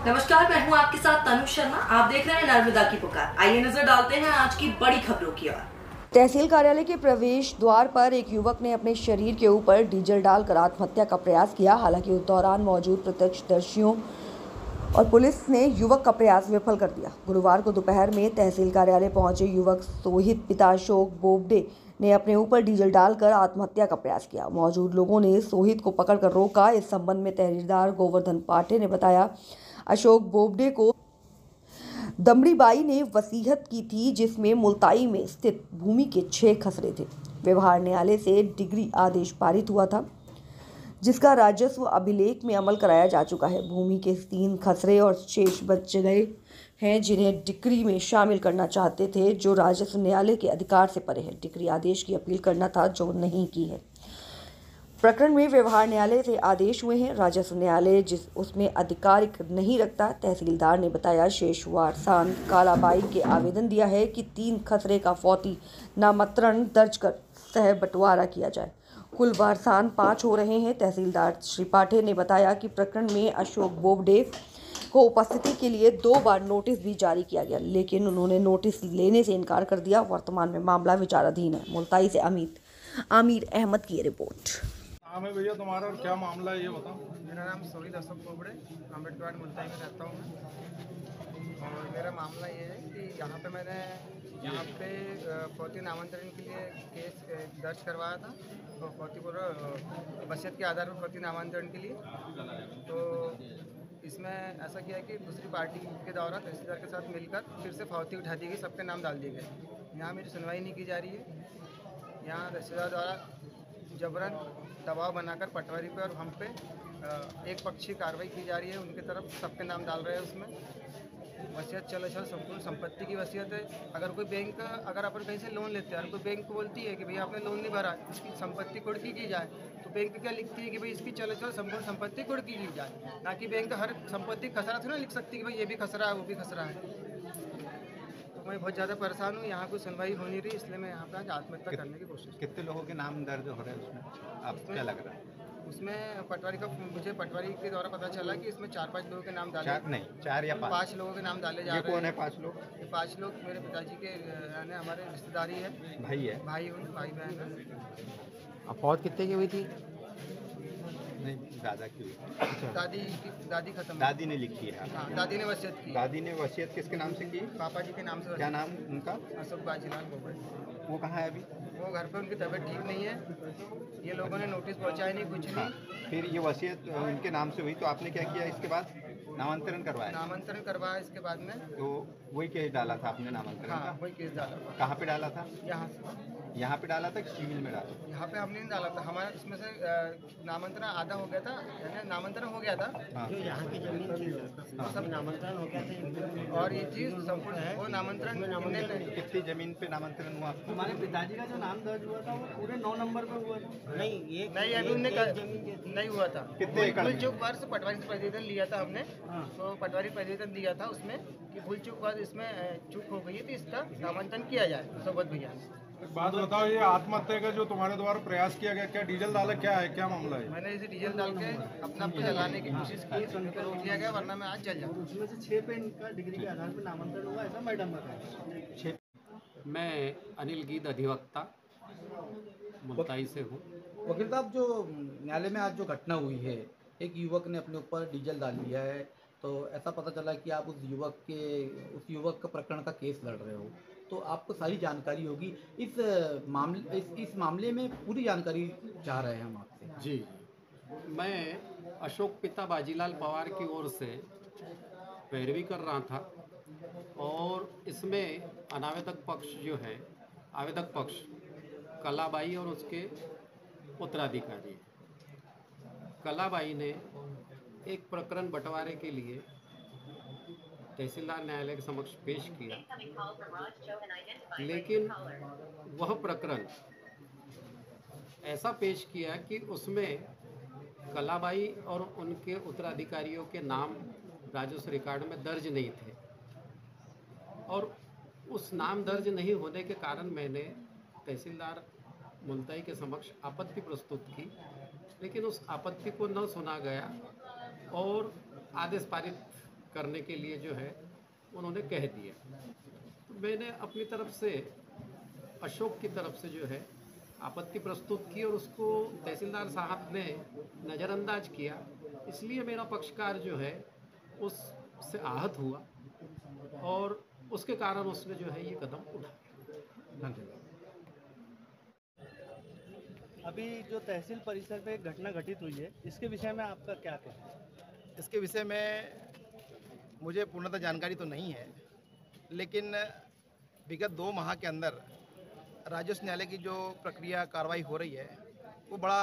नमस्कार, मैं हूं आपके साथ तनु शर्मा। आप देख रहे हैं नर्मदा की पुकार। आइए नजर डालते हैं आज की बड़ी खबरों की ओर। तहसील कार्यालय के प्रवेश द्वार पर एक युवक ने अपने शरीर के ऊपर डीजल डालकर आत्महत्या का प्रयास किया। हालांकि उस दौरान मौजूद प्रत्यक्षदर्शियों और पुलिस ने युवक का प्रयास विफल कर दिया। गुरुवार को दोपहर में तहसील कार्यालय पहुंचे युवक सोहित पिता अशोक बोबडे ने अपने ऊपर डीजल डालकर आत्महत्या का प्रयास किया। मौजूद लोगों ने सोहित को पकड़कर रोका। इस संबंध में तहरीरदार गोवर्धन पाठे ने बताया, अशोक बोबडे को दमड़ीबाई ने वसीयत की थी, जिसमें मुल्ताई में स्थित भूमि के 6 खसरे थे। व्यवहार न्यायालय से डिग्री आदेश पारित हुआ था, जिसका राजस्व अभिलेख में अमल कराया जा चुका है। भूमि के 3 खसरे और शेष बच गए हैं, जिन्हें डिक्री में शामिल करना चाहते थे, जो राजस्व न्यायालय के अधिकार से परे है। डिक्री आदेश की अपील करना था, जो नहीं की है। प्रकरण में व्यवहार न्यायालय से आदेश हुए हैं। राजस्व न्यायालय उसमें अधिकार नहीं रखता। तहसीलदार ने बताया, शेष वारसान कालाबाई के आवेदन दिया है कि 3 खसरे का फौती नामांतरण दर्ज कर सह बंटवारा किया जाए। कुल वारसान 5 हो रहे हैं। तहसीलदार श्री पाठे ने बताया कि प्रकरण में अशोक बोबडे को उपस्थिति के लिए 2 बार नोटिस भी जारी किया गया, लेकिन उन्होंने नोटिस लेने से इनकार कर दिया। वर्तमान में मामला विचाराधीन है। मुल्ताई से आमिर अहमद की रिपोर्ट। नाम है भैया तुम्हारा और क्या मामला है ये बताओ। मेरा नाम सोहित अशोक बोबड़े, अम्बेडकर मुल्ताई में रहता हूँ मैं। और मेरा मामला ये है कि यहाँ पे मैंने फौती नामांतरण के लिए केस दर्ज करवाया था। तो फौती पूरा वसीयत के आधार पर फौती नामांतरण के लिए, तो इसमें ऐसा किया कि दूसरी पार्टी के द्वारा तहसीलदार के साथ मिलकर फिर से फौती उठा दी गई, सबके नाम डाल दिए गए। यहाँ मेरी सुनवाई नहीं की जा रही है। यहाँ तहसीलदार द्वारा जबरन दबाव बनाकर पटवारी पर और हम पे एक पक्षी कार्रवाई की जा रही है। उनकी तरफ सबके नाम डाल रहे हैं। उसमें वसीयत चल संपूर्ण संपत्ति की वसीयत है। अगर कोई बैंक, अगर अपन कहीं से लोन लेते हैं और कोई बैंक को बोलती है कि भैया आपने लोन नहीं भरा, इसकी संपत्ति कुर्की की जाए, तो बैंक क्या लिखती है कि भाई इसकी चल संपूर्ण संपत्ति कुर्की की जाए, ना कि बैंक हर संपत्ति खसरा थोड़ा लिख सकती है कि भाई ये भी खसरा है वो भी खसरा है। मैं बहुत ज़्यादा परेशान हूँ। यहाँ कोई सुनवाई हो नहीं रही, इसलिए मैं यहाँ पर आत्महत्या करने की कोशिश। कितने लोगों के नाम दर्ज हो रहे हैं उसमें, आपको क्या लग रहा है? उसमें मुझे पटवारी के द्वारा पता चला कि इसमें 4-5 लोगों के नाम डाले। 4 या 5 लोगों के नाम डाले जा रहे हैं। कौन है 5 लोग? ये 5 लोग मेरे पिताजी के यानी हमारे रिश्तेदारी है, भाई बहन है। फौत कितने की हुई थी? नहीं, दादा की हुई। अच्छा। दादी खत्म। दादी ने लिखी है? हाँ, दादी ने वसीयत की। दादी ने वसीयत किसके नाम से की? पापा जी के नाम से। क्या नाम उनका? अशोक बाजीलाल बोबड़े। वो कहाँ है अभी? वो घर पे, उनकी तबीयत ठीक नहीं है। ये लोगों ने नोटिस पहुँचाया नहीं, कुछ नहीं। फिर ये वसीयत उनके नाम से हुई, तो आपने क्या किया इसके बाद? नामांतरण करवाया इसके बाद में। तो वही केस डाला था आपने नामांतरण? हाँ, वही केस डाला था। कहाँ पे डाला था? यहाँ पे डाला था कि सिविल में डाला? यहाँ पे हमने नहीं डाला था। हमारा इसमें से नामांतरण आधा हो गया था, यानी नामांतरण हो गया था। हाँ। जो यहाँ की जमीन थी वो सब नामांतरण हो गया था, और ये चीज़ संपूर्ण वो नामांतरण कितनी जमीन पे नामांतरण हुआ? हमारे पिताजी का जो नाम दर्ज हुआ था वो पूरे 9 नंबर पे हुआ था। नहीं, अभी उनने नहीं हुआ था। कितने एकड़? भूल चूक वर्ष पटवारी से प्रतिवेदन लिया था हमने। तो पटवारी प्रतिवेदन दिया था उसमें कि भूल चूक वर्ष इसमें चूक हो गई है, तो इसका नामांतरण किया जाए सोबत भैया। एक बात बताओ, ये आत्महत्या का जो तुम्हारे द्वारा प्रयास किया गया, क्या डीजल डाला, क्या है, क्या मामला है? मैंने इसे डीजल डाल के अपना आप को जलाने की कोशिश की, तो रोक लिया गया, वरना मैं आज जल जाऊँ। उसमें से 6 पे इनका डिग्री के आधार पर नामांतरण हुआ, ऐसा मैडम बताया। मैं अनिल गीत अधिवक्ता मुल्ताई से हूँ। वकील साहब, जो न्यायालय में आज जो घटना हुई है, एक युवक ने अपने ऊपर डीजल डाल दिया है, तो ऐसा पता चला कि आप उस युवक का प्रकरण का केस लड़ रहे हो, तो आपको सारी जानकारी होगी। इस मामले में पूरी जानकारी चाह रहे हैं हम आपसे। जी, मैं अशोक पिता बाजीलाल पवार की ओर से पैरवी कर रहा था, और इसमें अनावेदक पक्ष जो है, आवेदक पक्ष कलाबाई और उसके उत्तराधिकारी। कलाबाई ने एक प्रकरण बंटवारे के लिए तहसीलदार न्यायालय के समक्ष पेश किया, लेकिन वह प्रकरण ऐसा पेश किया कि उसमें कलाबाई और उनके उत्तराधिकारियों के नाम राजस्व रिकॉर्ड में दर्ज नहीं थे, और उस नाम दर्ज नहीं होने के कारण मैंने तहसीलदार मुल्ताई के समक्ष आपत्ति प्रस्तुत की, लेकिन उस आपत्ति को न सुना गया और आदेश पारित करने के लिए जो है उन्होंने कह दिया। तो मैंने अपनी तरफ से अशोक की तरफ से जो है आपत्ति प्रस्तुत की और उसको तहसीलदार साहब ने नज़रअंदाज किया, इसलिए मेरा पक्षकार जो है उससे आहत हुआ और उसके कारण उसने जो है ये कदम उठाया। धन्यवाद। अभी जो तहसील परिसर में घटना घटित हुई है, इसके विषय में आपका क्या कहना है? इसके विषय में मुझे पूर्णतः जानकारी तो नहीं है, लेकिन विगत 2 माह के अंदर राजस्व न्यायालय की जो प्रक्रिया कार्रवाई हो रही है वो बड़ा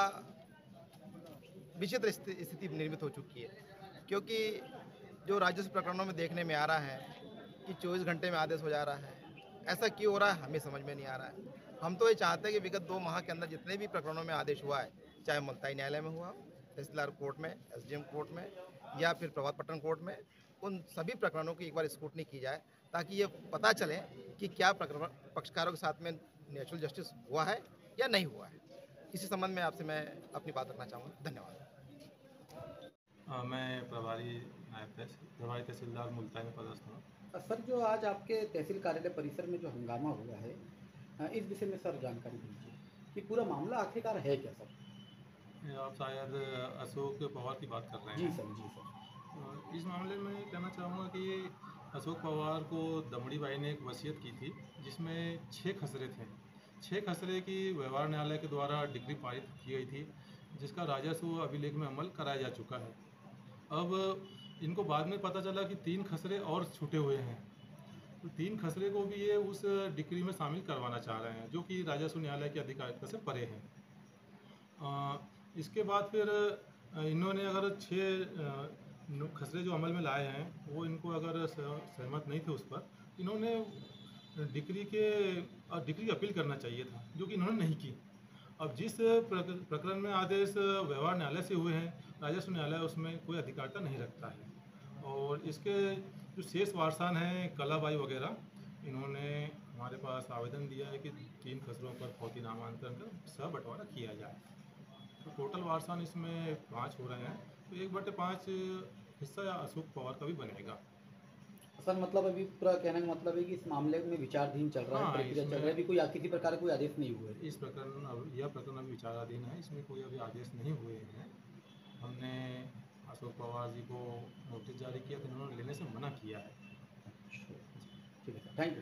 विचित्र स्थिति निर्मित हो चुकी है, क्योंकि जो राजस्व प्रकरणों में देखने में आ रहा है कि 24 घंटे में आदेश हो जा रहा है। ऐसा क्यों हो रहा है हमें समझ में नहीं आ रहा है। हम तो ये चाहते हैं कि विगत 2 माह के अंदर जितने भी प्रकरणों में आदेश हुआ है, चाहे मुल्ताई न्यायालय में हुआ, तहसीलदार कोर्ट में, SDM कोर्ट में या फिर प्रभात पट्टन कोर्ट में, उन सभी प्रकरणों की एक बार स्क्रूटनी की जाए ताकि ये पता चले कि क्या पक्षकारों के साथ में नेचुरल जस्टिस हुआ है या नहीं हुआ है। इसी संबंध में आपसे मैं अपनी बात रखना चाहूँगा। धन्यवाद। मैं प्रभारी तहसीलदार मुल्ताई में पदस्थ हूँ। सर, जो आज आपके तहसील कार्यालय परिसर में जो हंगामा हुआ है, इस विषय में सर जानकारी दीजिए कि पूरा मामला आखिरकार है क्या सर? आप शायद अशोक पवार की बात कर रहे हैं। जी सर। इस मामले में कहना चाहूँगा कि अशोक पवार को दमड़ी बाई ने एक वसीयत की थी जिसमें 6 खसरे थे। 6 खसरे की व्यवहार न्यायालय के द्वारा डिक्री पारित की गई थी, जिसका राजस्व अभिलेख में अमल कराया जा चुका है। अब इनको बाद में पता चला कि 3 खसरे और छूटे हुए हैं, तो 3 खसरे को भी ये उस डिक्री में शामिल करवाना चाह रहे हैं, जो कि राजस्व न्यायालय की अधिकारिता से परे हैं। इसके बाद फिर इन्होंने अगर 6 खसरे जो अमल में लाए हैं वो इनको अगर सहमत नहीं थे उस पर, इन्होंने डिक्री अपील करना चाहिए था, जो कि इन्होंने नहीं की। अब जिस प्रकरण में आदेश व्यवहार न्यायालय से हुए हैं, राजस्व न्यायालय उसमें कोई अधिकारिता नहीं रखता है। और इसके जो शेष वारसान हैं कलाबाई वगैरह, इन्होंने हमारे पास आवेदन दिया है कि 3 खसरों पर फौती नामांतरण कर सब बंटवारा किया जाए। तो टोटल वारसान इसमें 5 हो रहे हैं, तो 1/5 हिस्सा अशोक पवार का भी बनेगा। सर, मतलब अभी पूरा कहने का मतलब है कि इस मामले में विचाराधीन चल रहा है, प्रक्रिया चल रहा है, अभी कोई किसी प्रकार का कोई आदेश नहीं हुआ है। यह प्रकरण अभी विचाराधीन है, इसमें कोई अभी आदेश नहीं हुए हैं। हमने अशोक पवार जी को नोटिस जारी किया तो उन्होंने लेने से मना किया है। ठीक है सर, थैंक यू।